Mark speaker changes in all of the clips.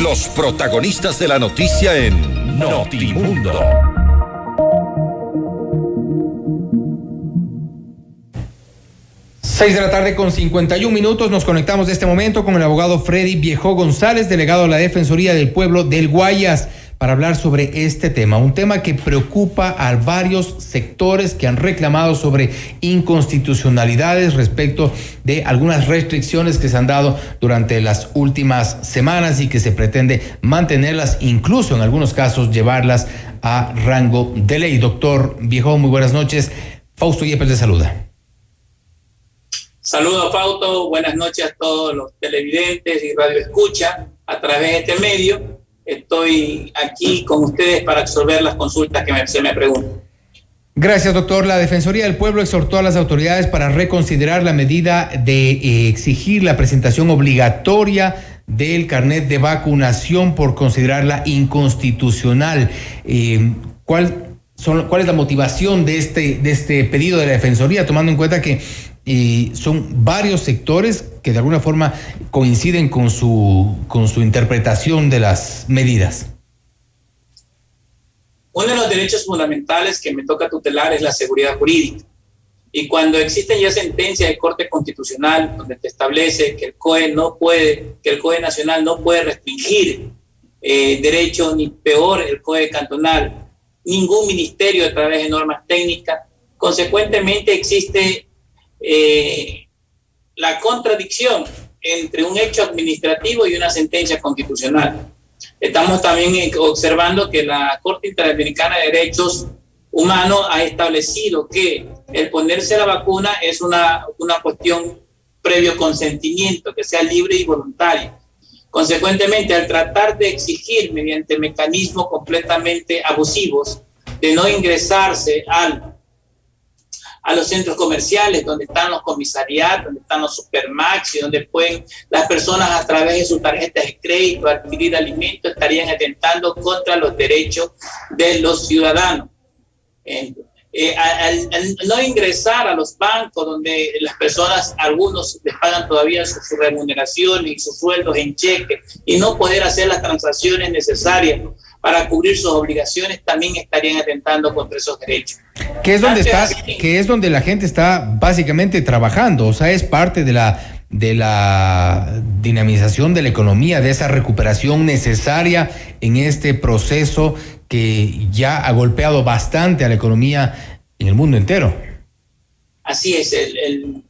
Speaker 1: Los protagonistas de la noticia en Notimundo.
Speaker 2: Seis de la tarde con 51 minutos. Nos conectamos de este momento con el abogado Freddy Viejo González, delegado de la Defensoría del Pueblo del Guayas, para hablar sobre este tema, un tema que preocupa a varios sectores que han reclamado sobre inconstitucionalidades respecto de algunas restricciones que se han dado durante las últimas semanas y que se pretende mantenerlas, incluso en algunos casos llevarlas a rango de ley. Doctor Viejo, muy buenas noches. Fausto Yepes le saluda.
Speaker 3: Saludos, Fausto. Buenas noches a todos los televidentes y radioescucha a través de este medio. Estoy aquí con ustedes para resolver las consultas que se me preguntan.
Speaker 2: Gracias, doctor. La Defensoría del Pueblo exhortó a las autoridades para reconsiderar la medida de exigir la presentación obligatoria del carnet de vacunación por considerarla inconstitucional. ¿Cuál es la motivación de este pedido de la Defensoría, tomando en cuenta que son varios sectores que de alguna forma coinciden con su interpretación de las medidas?
Speaker 3: Uno de los derechos fundamentales que me toca tutelar es la seguridad jurídica. Y cuando existen ya sentencias de Corte Constitucional donde te establece que el COE nacional no puede restringir derechos, ni peor el COE cantonal, ningún ministerio a través de normas técnicas, consecuentemente existe la contradicción entre un hecho administrativo y una sentencia constitucional. Estamos también observando que la Corte Interamericana de Derechos Humanos ha establecido que el ponerse la vacuna es una cuestión previo consentimiento, que sea libre y voluntario. Consecuentemente, al tratar de exigir mediante mecanismos completamente abusivos de no ingresarse a los centros comerciales, donde están los comisariatos, donde están los supermaxi, donde pueden las personas a través de sus tarjetas de crédito adquirir alimentos, estarían atentando contra los derechos de los ciudadanos. Al no ingresar a los bancos, donde las personas, algunos les pagan todavía sus remuneraciones y sus sueldos en cheque, y no poder hacer las transacciones necesarias para cubrir sus obligaciones, también estarían atentando contra esos derechos.
Speaker 2: Que es donde la gente está básicamente trabajando, o sea, es parte de la dinamización de la economía, de esa recuperación necesaria en este proceso que ya ha golpeado bastante a la economía en el mundo entero.
Speaker 3: Así es, el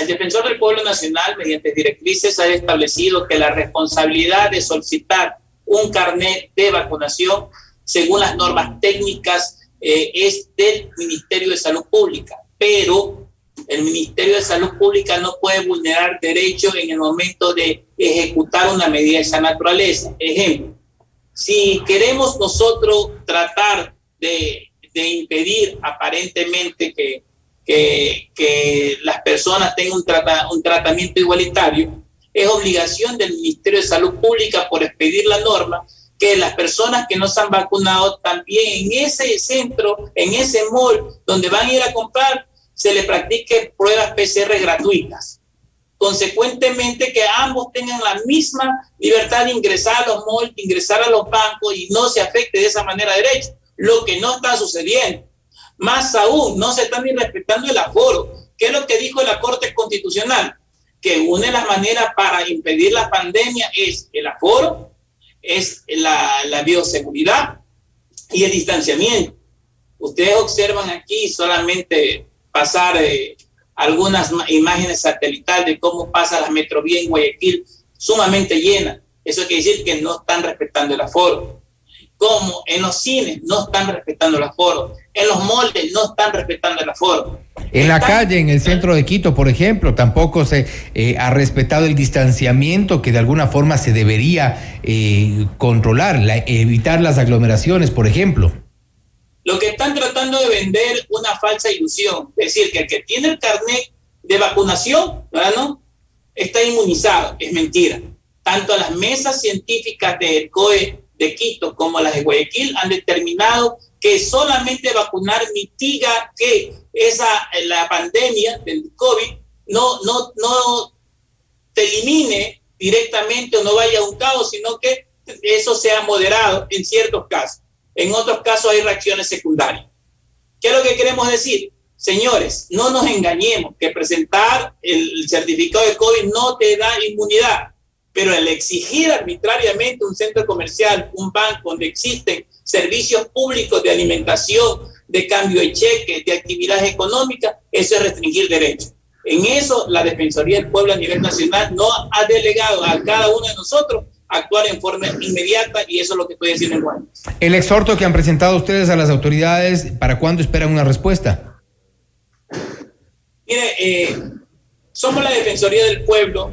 Speaker 3: Defensor del Pueblo Nacional, mediante directrices, ha establecido que la responsabilidad de solicitar un carnet de vacunación, según las normas técnicas, es del Ministerio de Salud Pública, pero el Ministerio de Salud Pública no puede vulnerar derechos en el momento de ejecutar una medida de esa naturaleza. Ejemplo, si queremos nosotros tratar de impedir aparentemente que las personas tengan un tratamiento igualitario, es obligación del Ministerio de Salud Pública, por expedir la norma, que las personas que no se han vacunado también en ese centro, en ese mall donde van a ir a comprar, se les practique pruebas PCR gratuitas. Consecuentemente, que ambos tengan la misma libertad de ingresar a los malls, de ingresar a los bancos, y no se afecte de esa manera derecho, lo que no está sucediendo. Más aún, no se está ni respetando el aforo. ¿Qué es lo que dijo la Corte Constitucional? Que una de las maneras para impedir la pandemia es el aforo, es la bioseguridad y el distanciamiento. Ustedes observan aquí solamente pasar algunas imágenes satelitales de cómo pasa la Metrovía en Guayaquil, sumamente llena. Eso quiere decir que no están respetando el aforo. Como en los cines no están respetando el aforo, en los moldes no están respetando el aforo.
Speaker 2: En la calle, en el centro de Quito, por ejemplo, tampoco se ha respetado el distanciamiento que de alguna forma se debería controlar, evitar las aglomeraciones, por ejemplo.
Speaker 3: Lo que están tratando de vender una falsa ilusión, es decir, que el que tiene el carnet de vacunación, ¿verdad, no?, está inmunizado. Es mentira. Tanto las mesas científicas del COE de Quito como las de Guayaquil han determinado que solamente vacunar mitiga que la pandemia del COVID no te elimine directamente o no vaya a un caos, sino que eso sea moderado en ciertos casos. En otros casos hay reacciones secundarias. ¿Qué es lo que queremos decir? Señores, no nos engañemos que presentar el certificado de COVID no te da inmunidad, pero el exigir arbitrariamente un centro comercial, un banco donde existen servicios públicos de alimentación, de cambio de cheques, de actividades económicas, eso es restringir derechos. En eso la Defensoría del Pueblo a nivel nacional no ha delegado a cada uno de nosotros actuar en forma inmediata, y eso es lo que estoy diciendo en Guaymas.
Speaker 2: El exhorto que han presentado ustedes a las autoridades, ¿para cuándo esperan una respuesta?
Speaker 3: Mire, somos la Defensoría del Pueblo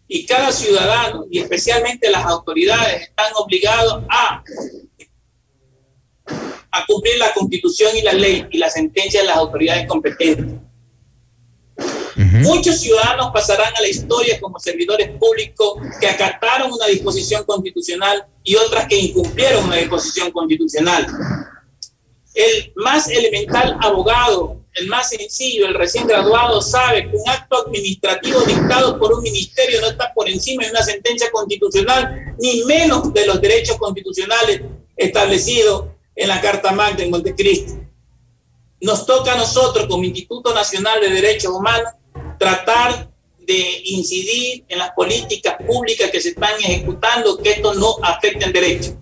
Speaker 3: y cada ciudadano, y especialmente las autoridades, están obligados a cumplir la Constitución y la ley y la sentencia de las autoridades competentes. Muchos ciudadanos pasarán a la historia como servidores públicos que acataron una disposición constitucional y otras que incumplieron una disposición constitucional. El más elemental abogado, el más sencillo, el recién graduado, sabe que un acto administrativo dictado por un ministerio no está por encima de una sentencia constitucional, ni menos de los derechos constitucionales establecidos en la Carta Magna en Montecristi. Nos toca a nosotros, como Instituto Nacional de Derechos Humanos, tratar de incidir en las políticas públicas que se están ejecutando, que esto no afecte el derecho.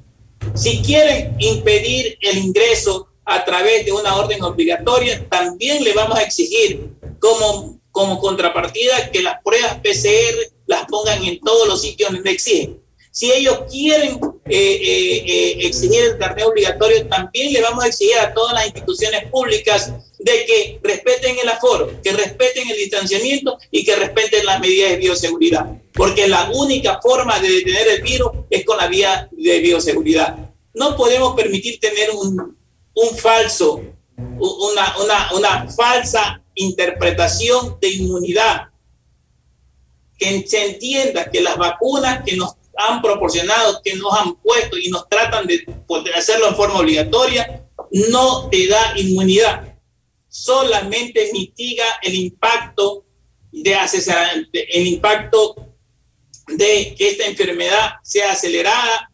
Speaker 3: Si quieren impedir el ingreso a través de una orden obligatoria, también le vamos a exigir como contrapartida que las pruebas PCR las pongan en todos los sitios donde exigen. Si ellos quieren exigir el carnet obligatorio, también le vamos a exigir a todas las instituciones públicas de que respeten el aforo, que respeten el distanciamiento y que respeten las medidas de bioseguridad, porque la única forma de detener el virus es con la vía de bioseguridad. No podemos permitir tener una falsa interpretación de inmunidad. Que se entienda que las vacunas que nos han proporcionado, que nos han puesto y nos tratan de hacerlo en forma obligatoria, no te da inmunidad. Solamente mitiga el impacto de que esta enfermedad sea acelerada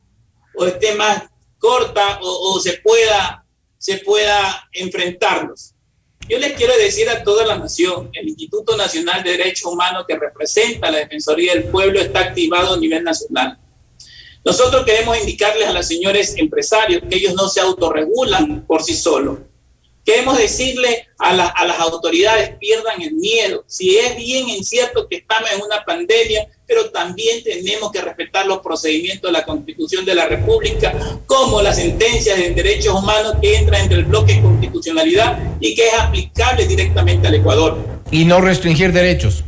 Speaker 3: o esté más corta o se pueda enfrentarnos. Yo les quiero decir a toda la nación, el Instituto Nacional de Derechos Humanos, que representa a la Defensoría del Pueblo, está activado a nivel nacional. Nosotros queremos indicarles a los señores empresarios que ellos no se autorregulan por sí solos. Queremos decirle a las autoridades, pierdan el miedo. Si es bien en cierto que estamos en una pandemia, pero también tenemos que respetar los procedimientos de la Constitución de la República, como las sentencias de derechos humanos que entran entre el bloque de constitucionalidad y que es aplicable directamente al Ecuador.
Speaker 2: Y no restringir derechos.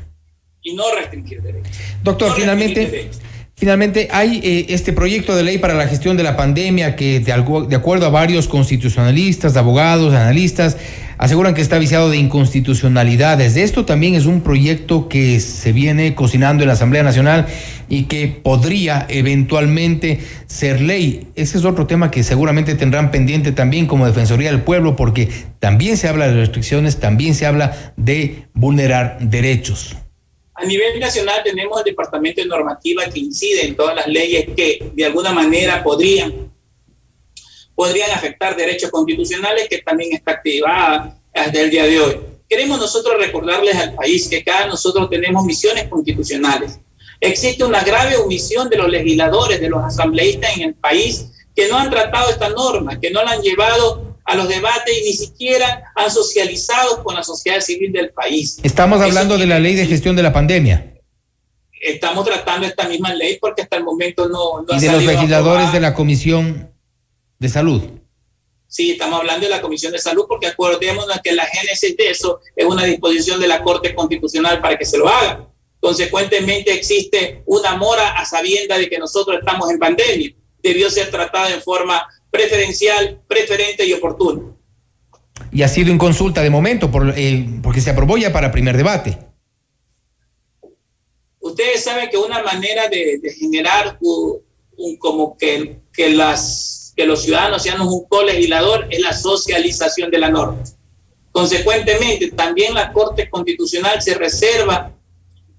Speaker 2: Doctor, finalmente hay este proyecto de ley para la gestión de la pandemia que, de acuerdo a varios constitucionalistas, abogados, analistas, aseguran que está viciado de inconstitucionalidades. Esto también es un proyecto que se viene cocinando en la Asamblea Nacional y que podría eventualmente ser ley. Ese es otro tema que seguramente tendrán pendiente también como Defensoría del Pueblo, porque también se habla de restricciones, también se habla de vulnerar derechos.
Speaker 3: A nivel nacional tenemos el Departamento de Normativa que incide en todas las leyes que de alguna manera podrían afectar derechos constitucionales, que también está activada hasta el día de hoy. Queremos nosotros recordarles al país que cada nosotros tenemos misiones constitucionales. Existe una grave omisión de los legisladores, de los asambleístas en el país, que no han tratado esta norma, que no la han llevado a los debates y ni siquiera han socializado con la sociedad civil del país.
Speaker 2: Estamos hablando de la ley de gestión de la pandemia.
Speaker 3: Estamos tratando esta misma ley porque hasta el momento no
Speaker 2: ¿Y de los legisladores de la Comisión de Salud?
Speaker 3: Sí, estamos hablando de la Comisión de Salud porque acordémonos que la génesis de eso es una disposición de la Corte Constitucional para que se lo haga. Consecuentemente existe una mora a sabienda de que nosotros estamos en pandemia. Debió ser tratada en forma preferencial, preferente y oportuna.
Speaker 2: Y ha sido en consulta de momento porque se aprobó ya para primer debate.
Speaker 3: Ustedes saben que una manera de generar como que los ciudadanos sean un colegislador es la socialización de la norma. Consecuentemente, también la Corte Constitucional se reserva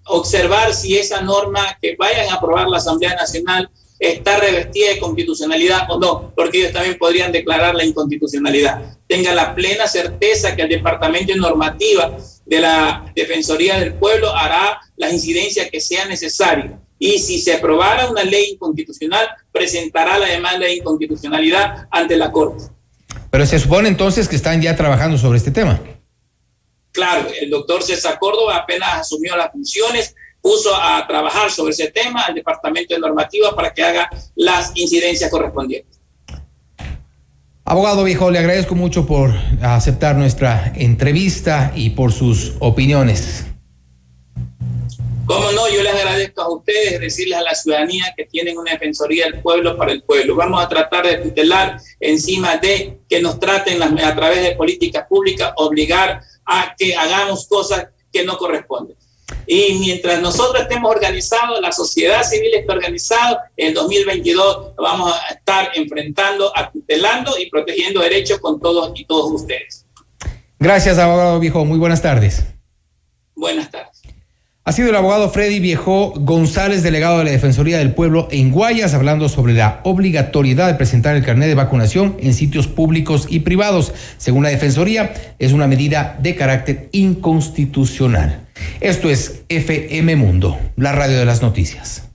Speaker 3: observar si esa norma que vayan a aprobar la Asamblea Nacional está revestida de constitucionalidad o no, porque ellos también podrían declarar la inconstitucionalidad. Tengan la plena certeza que el Departamento de Normativa de la Defensoría del Pueblo hará las incidencias que sean necesarias. Y si se aprobara una ley inconstitucional, presentará la demanda de inconstitucionalidad ante la Corte.
Speaker 2: Pero se supone entonces que están ya trabajando sobre este tema.
Speaker 3: Claro, el doctor César Córdoba apenas asumió las funciones, puso a trabajar sobre ese tema al Departamento de Normativa para que haga las incidencias correspondientes.
Speaker 2: Abogado Viejo, le agradezco mucho por aceptar nuestra entrevista y por sus opiniones.
Speaker 3: Cómo no, yo les agradezco a ustedes, decirles a la ciudadanía que tienen una defensoría del pueblo para el pueblo. Vamos a tratar de tutelar encima de que nos traten a través de políticas públicas, obligar a que hagamos cosas que no corresponden. Y mientras nosotros estemos organizados, la sociedad civil esté organizada, en 2022 vamos a estar enfrentando, tutelando y protegiendo derechos con todos y todos ustedes.
Speaker 2: Gracias, abogado Viejo. Muy buenas tardes.
Speaker 3: Buenas tardes.
Speaker 2: Ha sido el abogado Freddy Viejo González, delegado de la Defensoría del Pueblo en Guayas, hablando sobre la obligatoriedad de presentar el carnet de vacunación en sitios públicos y privados. Según la Defensoría, es una medida de carácter inconstitucional. Esto es FM Mundo, la radio de las noticias.